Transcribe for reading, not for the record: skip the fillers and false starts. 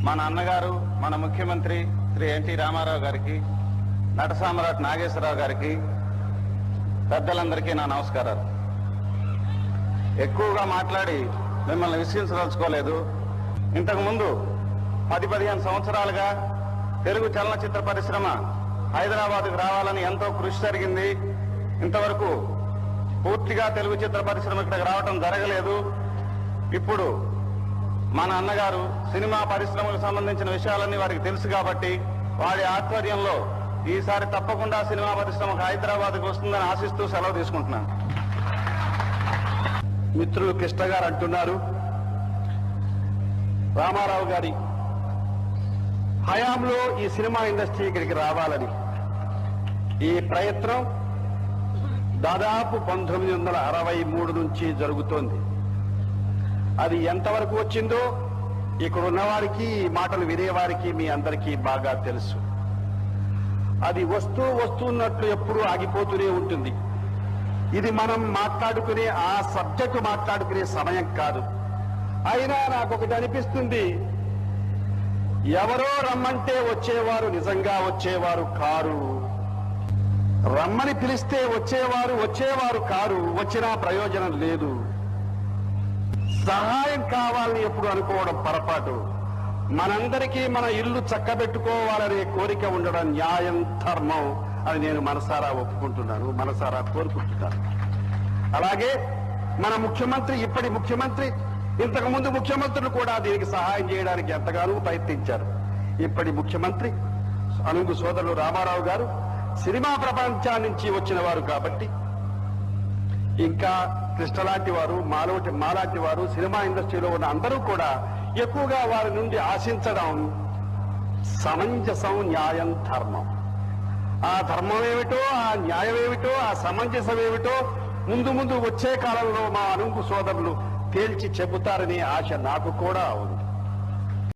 మన అన్నగారు మన ముఖ్యమంత్రి శ్రీ ఎన్టీ రామారావు గారికి, నట సామ్రాట్ నాగేశ్వరరావు గారికి, పెద్దలందరికీ నా నమస్కారాలు. ఎక్కువగా మాట్లాడి మిమ్మల్ని విసిగించదలుచుకోలేదు. ఇంతకుముందు 10-15 సంవత్సరాలుగా తెలుగు చలనచిత్ర పరిశ్రమ హైదరాబాద్కు రావాలని ఎంతో కృషి జరిగింది. ఇంతవరకు పూర్తిగా తెలుగు చిత్ర పరిశ్రమ ఇక్కడికి రావడం జరగలేదు. ఇప్పుడు మన అన్నగారు సినిమా పరిశ్రమకు సంబంధించిన విషయాలన్నీ వారికి తెలుసు కాబట్టి వారి ఆధ్వర్యంలో ఈసారి తప్పకుండా సినిమా పరిశ్రమకు హైదరాబాద్కు వస్తుందని ఆశిస్తూ సెలవు తీసుకుంటున్నాను. మిత్రులు కృష్ణ గారు అంటున్నారు, రామారావు గారి హయాంలో ఈ సినిమా ఇండస్ట్రీ ఇక్కడికి రావాలని. ఈ ప్రయత్నం దాదాపు 1963 నుంచి జరుగుతోంది. అది ఎంతవరకు వచ్చిందో ఇక్కడ ఉన్నవారికి, ఈ మాటలు వినేవారికి మీ అందరికీ బాగా తెలుసు. అది వస్తున్నట్లు ఎప్పుడూ ఆగిపోతూనే ఉంటుంది. ఇది మనం మాట్లాడుకునే, ఆ సబ్జెక్టు మాట్లాడుకునే సమయం కాదు. అయినా నాకు ఒకటి అనిపిస్తుంది, ఎవరో రమ్మంటే వచ్చేవారు నిజంగా వచ్చేవారు కారు, రమ్మని పిలిస్తే వచ్చేవారు కారు, వచ్చినా ప్రయోజనం లేదు. సహాయం కావాలని ఎప్పుడు అనుకోవడం పొరపాటు. మనందరికీ మన ఇల్లు చక్కబెట్టుకోవాలనే కోరిక ఉండడం న్యాయం, ధర్మం అని నేను మనసారా ఒప్పుకుంటున్నాను, మనసారా కోరుకుంటున్నాను. అలాగే మన ముఖ్యమంత్రి, ఇప్పటి ముఖ్యమంత్రి, ఇంతకుముందు ముఖ్యమంత్రులు కూడా దీనికి సహాయం చేయడానికి ఎంతగానో ప్రయత్నించారు. ఇప్పటి ముఖ్యమంత్రి అనుంగు సోదరులు రామారావు గారు సినిమా ప్రపంచం నుంచి వచ్చిన వారు కాబట్టి, ఇంకా కృష్ణ లాంటి వారు, మాలాంటి వారు, సినిమా ఇండస్ట్రీలో ఉన్న అందరూ కూడా ఎక్కువగా వారి నుండి ఆశించడం సమంజసం, న్యాయం, ధర్మం. ఆ ధర్మం ఏమిటో, ఆ న్యాయం ఏమిటో, ఆ సమంజసం ఏమిటో ముందు వచ్చే కాలంలో మా అనుంగు సోదరులు తేల్చి చెబుతారనే ఆశ నాకు కూడా ఉంది.